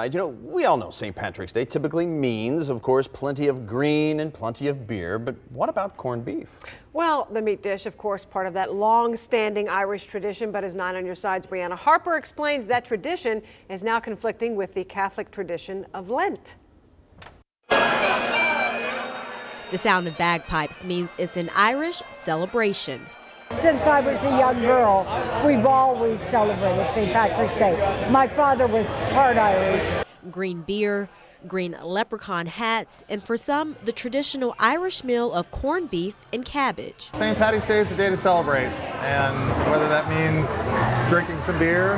We all know St. Patrick's Day typically means, of course, plenty of green and plenty of beer. But what about corned beef? Well, the meat dish, of course, part of that long-standing Irish tradition, but is not on your sides. Brianna Harper explains that tradition is now conflicting with the Catholic tradition of Lent. The sound of bagpipes means it's an Irish celebration. Since I was a young girl, we've always celebrated St. Patrick's Day. My father was part Irish. Green beer, green leprechaun hats, and for some, the traditional Irish meal of corned beef and cabbage. St. Patty's Day is a day to celebrate, and whether that means drinking some beer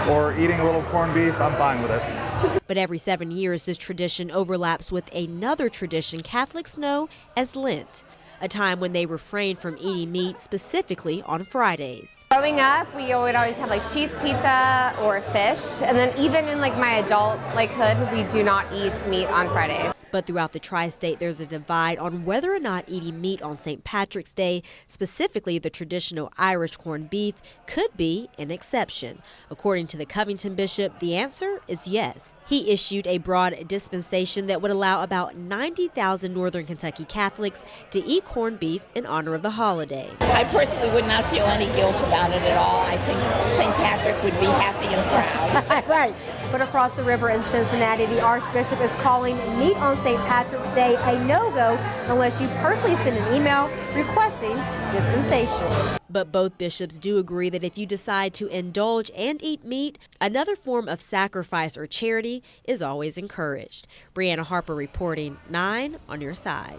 or eating a little corned beef, I'm fine with it. But every 7 years, this tradition overlaps with another tradition Catholics know as Lent, a time when they refrain from eating meat, specifically on Fridays. Growing up, we would always have like cheese pizza or fish, and then even in like my adult hood, we do not eat meat on Fridays. But throughout the tri-state, there's a divide on whether or not eating meat on St. Patrick's Day, specifically the traditional Irish corned beef, could be an exception. According to the Covington bishop, the answer is yes. He issued a broad dispensation that would allow about 90,000 Northern Kentucky Catholics to eat corned beef in honor of the holiday. I personally would not feel any guilt about it at all. I think St. Patrick would be happy and proud. Right. But across the river in Cincinnati, the Archbishop is calling meat on St. Patrick's Day a no-go unless you personally send an email requesting dispensation. But both bishops do agree that if you decide to indulge and eat meat, another form of sacrifice or charity is always encouraged. Brianna Harper reporting, 9 on your side.